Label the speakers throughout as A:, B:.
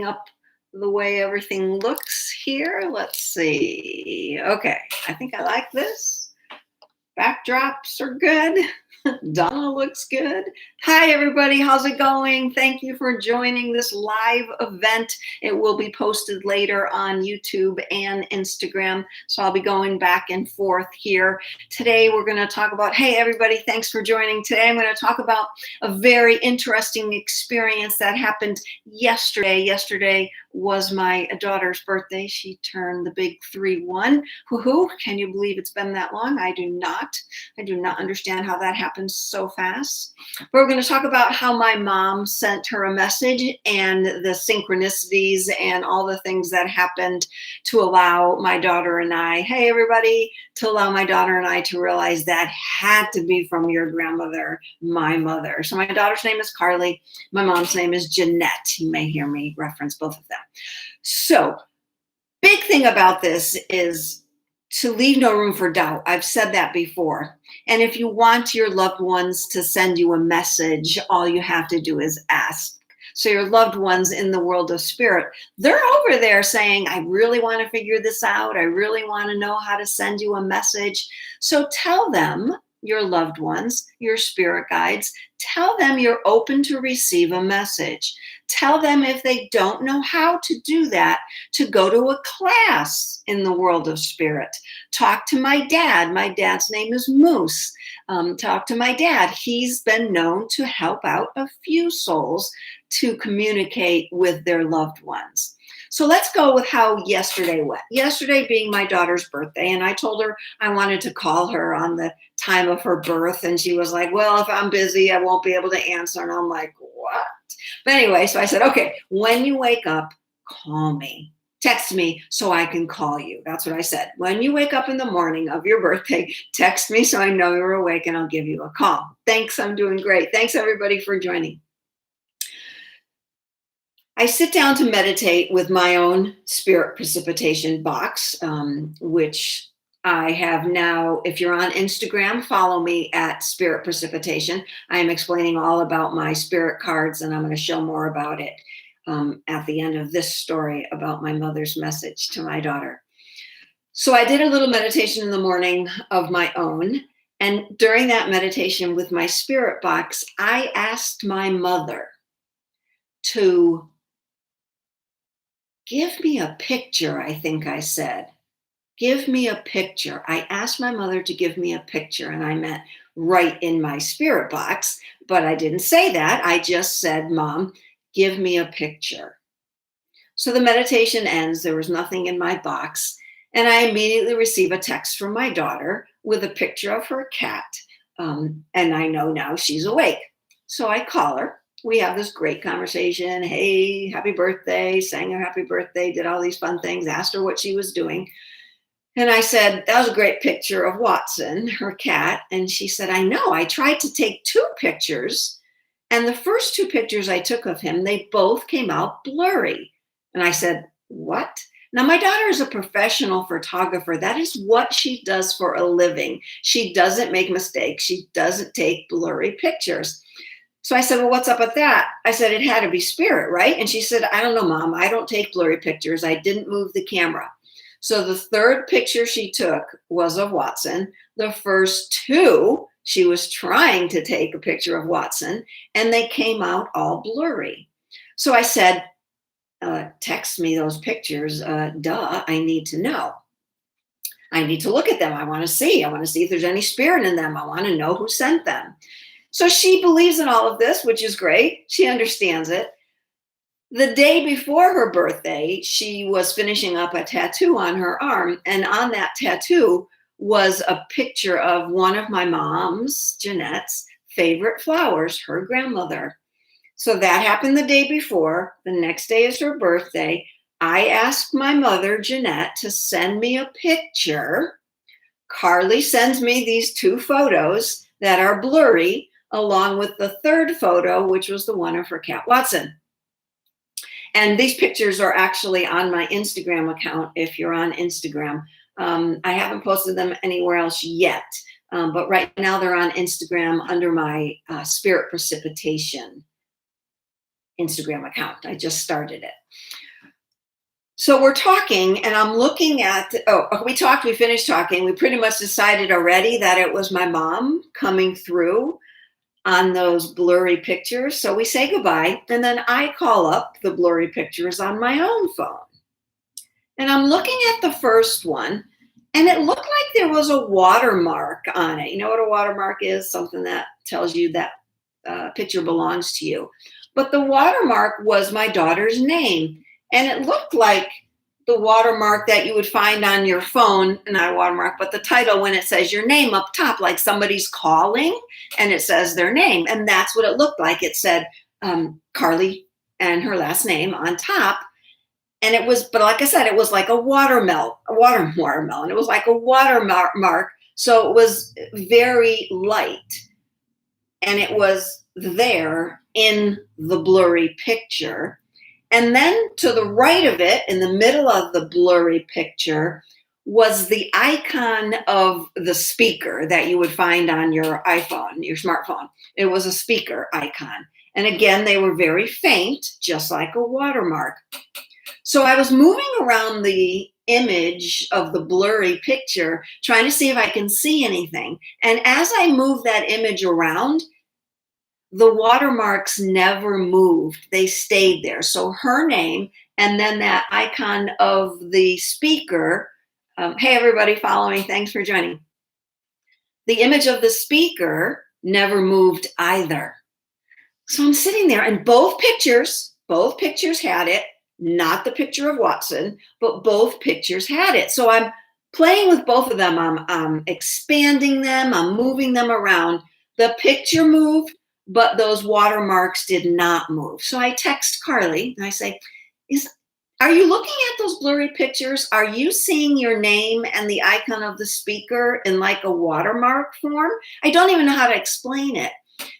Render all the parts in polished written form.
A: up the way everything looks here. Let's see. Okay, I think I like this. Backdrops are good. Donna looks good. Hi, everybody. How's it going? Thank you for joining this live event. It will be posted later on YouTube and Instagram. So I'll be going back and forth here. Today, we're going to talk about, hey, everybody, thanks for joining. Today, I'm going to talk about a very interesting experience that happened yesterday. Yesterday was my daughter's birthday. She turned the big 3-1. Woohoo! Can you believe it's been that long? I do not. I do not understand how that happens so fast. But we're going to talk about how my mom sent her a message and the synchronicities and all the things that happened to allow my daughter and I, hey everybody, to allow my daughter and I to realize that had to be from your grandmother, my mother. So my daughter's name is Carly. My mom's name is Jeanette. You may hear me reference both of them. So big thing about this is to leave no room for doubt. I've said that before. And if you want your loved ones to send you a message, all you have to do is ask. So your loved ones in the world of spirit, they're over there saying, I really want to figure this out. I really want to know how to send you a message. So tell them, your loved ones, your spirit guides, tell them you're open to receive a message. Tell them if they don't know how to do that, to go to a class in the world of spirit. Talk to my dad. My dad's name is Moose. Talk to my dad. He's been known to help out a few souls to communicate with their loved ones. So let's go with how yesterday went. Yesterday being my daughter's birthday, and I told her I wanted to call her on the time of her birth, and she was like, well, if I'm busy, I won't be able to answer. And I'm like, what? But anyway, so I said, okay, when you wake up, call me. Text me so I can call you. That's what I said. When you wake up in the morning of your birthday, text me so I know you're awake and I'll give you a call. Thanks, I'm doing great. Thanks everybody for joining. I sit down to meditate with my own Spirit Precipitation box, which I have now. If you're on Instagram, follow me at Spirit Precipitation. I am explaining all about my spirit cards, and I'm going to show more about it at the end of this story about my mother's message to my daughter. So I did a little meditation in the morning of my own. And during that meditation with my spirit box, I asked my mother to give me a picture, I think I said. Give me a picture. I asked my mother to give me a picture, and I meant right in my spirit box, but I didn't say that. I just said, Mom, give me a picture. So the meditation ends. There was nothing in my box, and I immediately receive a text from my daughter with a picture of her cat, and I know now she's awake. So I call her. We have this great conversation. Hey, happy birthday, sang her happy birthday, did all these fun things, asked her what she was doing. And I said, that was a great picture of Watson, her cat. And she said, I know, I tried to take 2 pictures. And the first 2 pictures I took of him, they both came out blurry. And I said, what? Now, my daughter is a professional photographer. That is what she does for a living. She doesn't make mistakes. She doesn't take blurry pictures. So I said, well, what's up with that? I said, it had to be spirit, right? And she said, I don't know, Mom. I don't take blurry pictures. I didn't move the camera. So the 3rd picture she took was of Watson. The first 2, she was trying to take a picture of Watson, and they came out all blurry. So I said, text me those pictures. Duh, I need to know. I need to look at them. I want to see if there's any spirit in them. I want to know who sent them. So she believes in all of this, which is great. She understands it. The day before her birthday, she was finishing up a tattoo on her arm. And on that tattoo was a picture of one of my mom's, Jeanette's, favorite flowers, her grandmother. So that happened the day before. The next day is her birthday. I asked my mother, Jeanette, to send me a picture. Carly sends me these 2 photos that are blurry, along with the 3rd photo, which was the one of her cat, Watson. And these pictures are actually on my Instagram account, if you're on Instagram. I haven't posted them anywhere else yet, but right now they're on Instagram under my Spirit Precipitation Instagram account. I just started it. So we're talking, and I'm looking at, we finished talking. We pretty much decided already that it was my mom coming through on those blurry pictures. So we say goodbye, and then I call up the blurry pictures on my own phone. And I'm looking at the first one, and it looked like there was a watermark on it. You know what a watermark is? Something that tells you that picture belongs to you. But the watermark was my daughter's name. And it looked like the watermark that you would find on your phone, not a watermark, but the title when it says your name up top, like somebody's calling and it says their name. And that's what it looked like. It said Carly and her last name on top. And it was, but like I said, it was like a watermelon. It was like a watermark. So it was very light. And it was there in the blurry picture. And then to the right of it, in the middle of the blurry picture, was the icon of the speaker that you would find on your iPhone, your smartphone. It was a speaker icon. And again, they were very faint, just like a watermark. So I was moving around the image of the blurry picture, trying to see if I can see anything. And as I moved that image around, the watermarks never moved. They stayed there. So her name and then that icon of the speaker. Hey, everybody following. Thanks for joining. The image of the speaker never moved either. So I'm sitting there and both pictures had it, not the picture of Watson, but both pictures had it. So I'm playing with both of them. I'm expanding them. I'm moving them around. The picture moved, but those watermarks did not move. So I text Carly and I say, are you looking at those blurry pictures? Are you seeing your name and the icon of the speaker in like a watermark form? I don't even know how to explain it.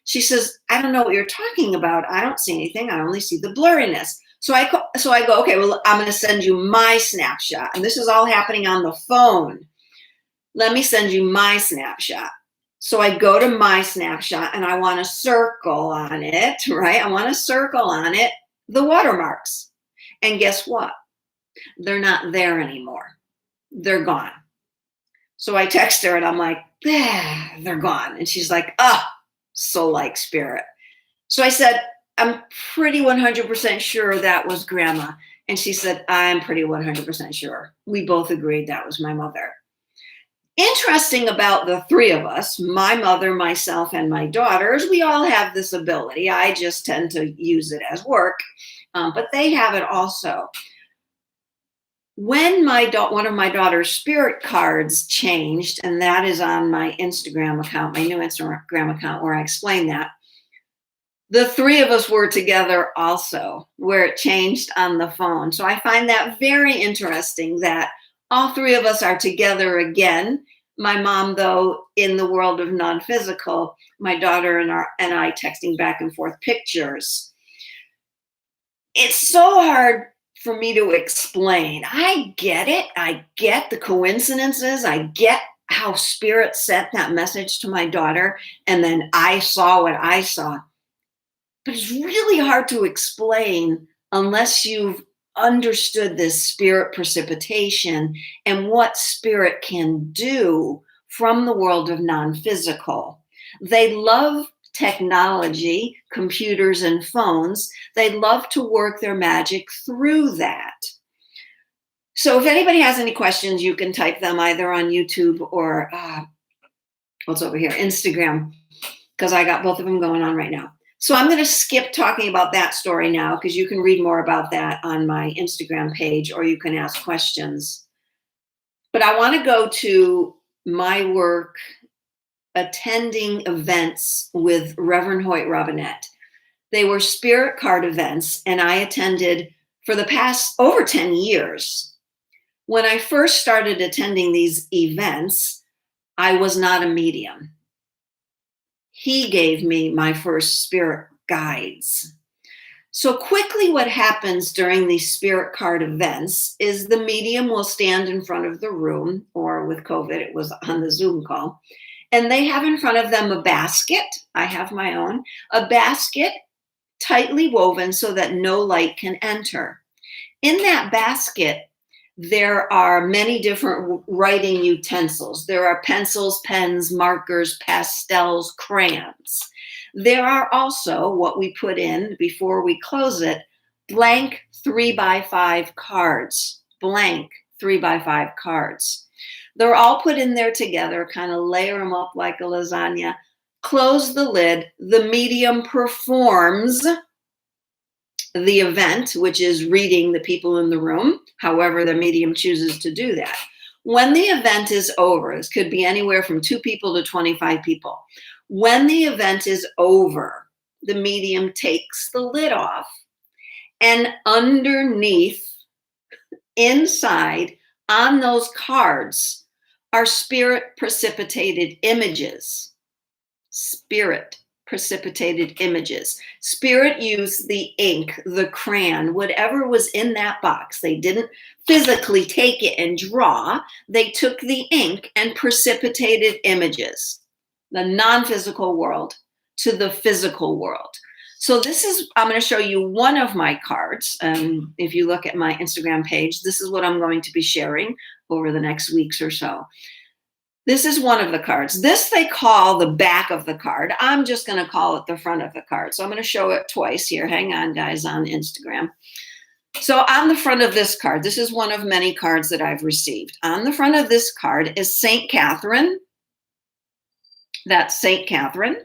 A: She says, I don't know what you're talking about. I don't see anything. I only see the blurriness. So I go, okay, well, I'm going to send you my snapshot. And this is all happening on the phone. Let me send you my snapshot. So I go to my snapshot and I want to circle on it, right? I want to circle on it the watermarks. And guess what? They're not there anymore. They're gone. So I text her and I'm like, they're gone. And she's like, so like Spirit. So I said, I'm pretty 100% sure that was Grandma. And she said, I'm pretty 100% sure. We both agreed that was my mother. Interesting about the three of us, my mother, myself, and my daughters, we all have this ability. I just tend to use it as work, but they have it also. When one of my daughter's spirit cards changed, and that is on my Instagram account, my new Instagram account, where I explain that, the three of us were together also, where it changed on the phone. So I find that very interesting that all three of us are together again. My mom, though, in the world of non-physical, my daughter and I texting back and forth pictures. It's so hard for me to explain. I get it. I get the coincidences. I get how Spirit sent that message to my daughter, and then I saw what I saw. But it's really hard to explain unless you've understood this spirit precipitation and what spirit can do from the world of non-physical. They love technology, computers and phones. They love to work their magic through that. So if anybody has any questions, you can type them either on YouTube or what's over here, Instagram, because I got both of them going on right now. So I'm going to skip talking about that story now because you can read more about that on my Instagram page or you can ask questions. But I want to go to my work attending events with Reverend Hoyt Robinette. They were spirit card events and I attended for the past over 10 years. When I first started attending these events, I was not a medium. He gave me my first spirit guides. So quickly what happens during these spirit card events is the medium will stand in front of the room, or with COVID, it was on the Zoom call, and they have in front of them a basket. I have my own, a basket tightly woven so that no light can enter. In that basket, there are many different writing utensils. There are pencils, pens, markers, pastels, crayons. There are also what we put in before we close it, blank 3x5 cards. Blank 3x5 cards. They're all put in there together, kind of layer them up like a lasagna. Close the lid. The medium performs the event, which is reading the people in the room, however the medium chooses to do that. When the event is over, this could be anywhere from 2 people to 25 people. When the event is over, the medium takes the lid off, and underneath, inside, on those cards are spirit precipitated images. Spirit precipitated images. Spirit used the ink, the crayon, whatever was in that box. They didn't physically take it and draw. They took the ink and precipitated images, the non-physical world to the physical world. So this is, I'm going to show you one of my cards. If you look at my Instagram page, this is what I'm going to be sharing over the next weeks or so. This is one of the cards. This they call the back of the card. I'm just going to call it the front of the card. So I'm going to show it twice here. Hang on, guys, on Instagram. So on the front of this card, this is one of many cards that I've received. On the front of this card is St. Catherine. That's St. Catherine.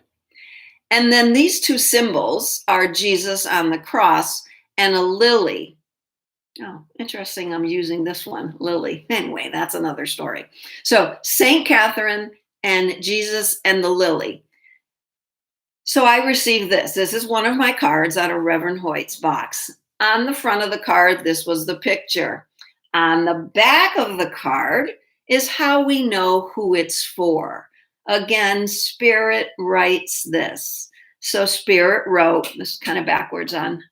A: And then these two symbols are Jesus on the cross and a lily. Oh, interesting. I'm using this one, lily. Anyway, that's another story. So St. Catherine and Jesus and the lily. So I received this. This is one of my cards out of Reverend Hoyt's box. On the front of the card, this was the picture. On the back of the card is how we know who it's for. Again, Spirit writes this. So Spirit wrote, this is kind of backwards on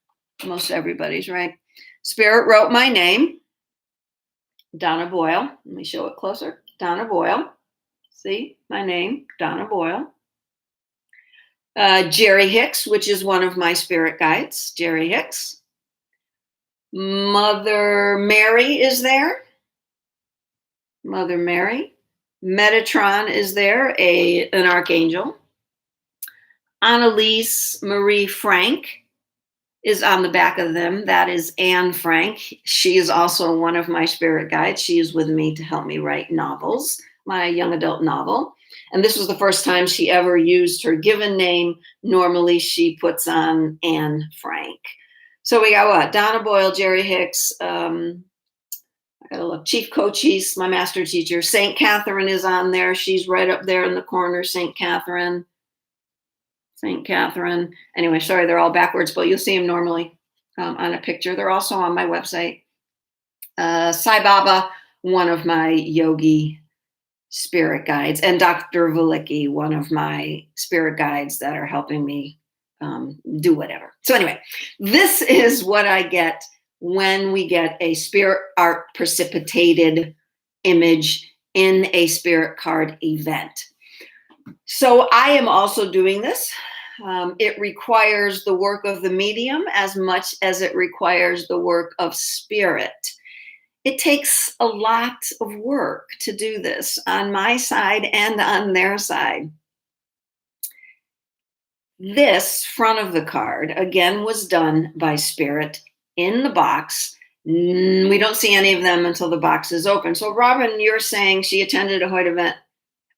A: most everybody's, right? Spirit wrote my name, Donna Boyle. Let me show it closer. Donna Boyle. See my name, Donna Boyle. Jerry Hicks, which is one of my spirit guides, Jerry Hicks. Mother Mary is there. Mother Mary. Metatron is there, an archangel. Annalise Marie Frank is on the back of them. That is Anne Frank. She is also one of my spirit guides. She is with me to help me write novels, my young adult novel. And this was the first time she ever used her given name. Normally she puts on Anne Frank. So we got what? Donna Boyle, Jerry Hicks, I gotta look, Chief Cochise, my master teacher. St. Catherine is on there. She's right up there in the corner, St. Catherine. St. Catherine. Anyway, sorry, they're all backwards, but you'll see them normally on a picture. They're also on my website. Sai Baba, one of my yogi spirit guides, and Dr. Valicki, one of my spirit guides that are helping me do whatever. So anyway, this is what I get when we get a spirit art precipitated image in a spirit card event. So I am also doing this. It requires the work of the medium as much as it requires the work of spirit. It takes a lot of work to do this on my side and on their side. This front of the card, again, was done by spirit in the box. We don't see any of them until the box is open. So Robin, you're saying she attended a Hoyt event.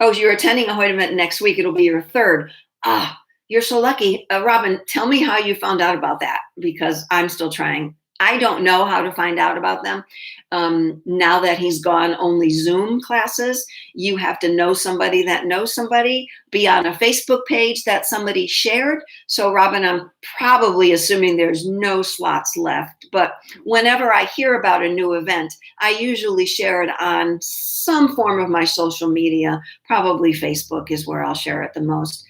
A: Oh, you're attending a Hoyt event next week. It'll be your third. Ah, you're so lucky. Robin, tell me how you found out about that, because I'm still trying. I don't know how to find out about them. Now that he's gone only Zoom classes, you have to know somebody that knows somebody, be on a Facebook page that somebody shared. So Robin, I'm probably assuming there's no slots left, but whenever I hear about a new event, I usually share it on some form of my social media. Probably Facebook is where I'll share it the most.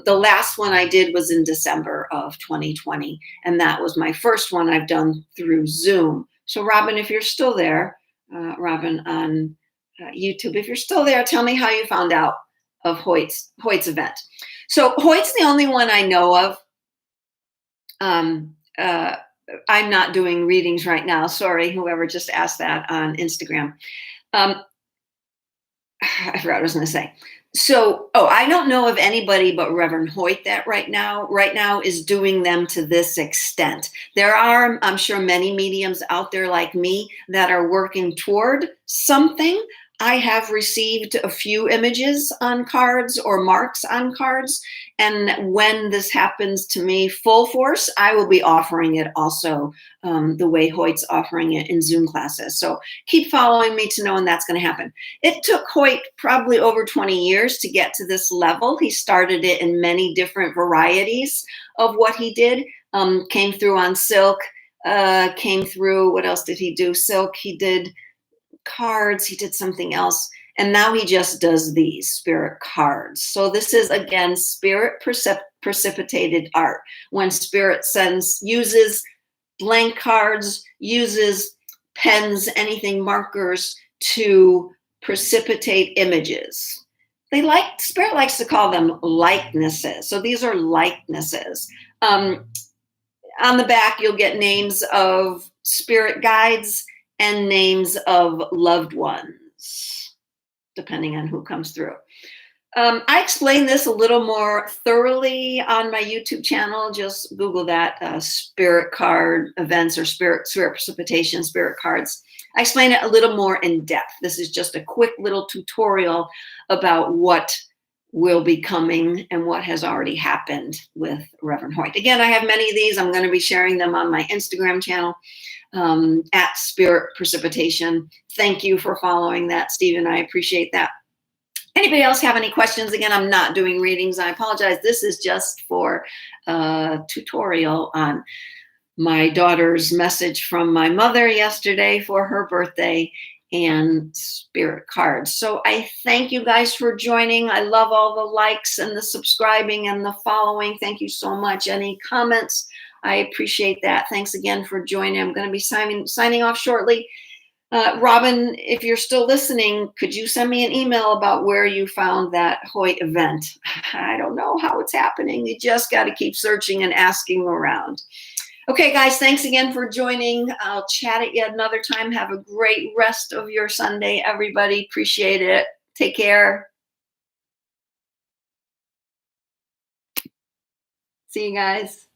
A: The last one I did was in December of 2020, and that was my first one I've done through Zoom. So Robin, if you're still there, Robin on YouTube, if you're still there, tell me how you found out of Hoyt's event. So Hoyt's the only one I know of Um, uh, I'm not doing readings right now. Sorry, whoever just asked that on Instagram. Um, I forgot what I was going to say. So, I don't know of anybody but Reverend Hoyt that right now is doing them to this extent. There are, I'm sure, many mediums out there like me that are working toward something. I have received a few images on cards or marks on cards. And when this happens to me full force, I will be offering it also the way Hoyt's offering it in Zoom classes. So keep following me to know when that's going to happen. It took Hoyt probably over 20 years to get to this level. He started it in many different varieties of what he did. Came through on silk, came through, what else did he do? Silk, he did cards, he did something else. And now he just does these spirit cards. So this is, again, spirit precipitated art. When spirit uses blank cards, uses pens, anything, markers to precipitate images. Spirit likes to call them likenesses. So these are likenesses. On the back, you'll get names of spirit guides and names of loved ones, depending on who comes through. I explain this a little more thoroughly on my YouTube channel. Just Google that, spirit card events or spirit precipitation, spirit cards. I explain it a little more in depth. This is just a quick little tutorial about what will be coming and what has already happened with Reverend Hoyt. Again, I have many of these. I'm going to be sharing them on my Instagram channel at Spirit Precipitation. Thank you for following that, Stephen. I appreciate that. Anybody else have any questions? Again, I'm not doing readings. I apologize. This is just for a tutorial on my daughter's message from my mother yesterday for her birthday and spirit cards. So I thank you guys for joining. I love all the likes and the subscribing and the following. Thank you so much. Any comments? I appreciate that. Thanks again for joining. I'm going to be signing off shortly. Robin, if you're still listening, could you send me an email about where you found that Hoyt event? I don't know how it's happening. You just got to keep searching and asking around. Okay, guys, thanks again for joining. I'll chat at you another time. Have a great rest of your Sunday, everybody. Appreciate it. Take care. See you guys.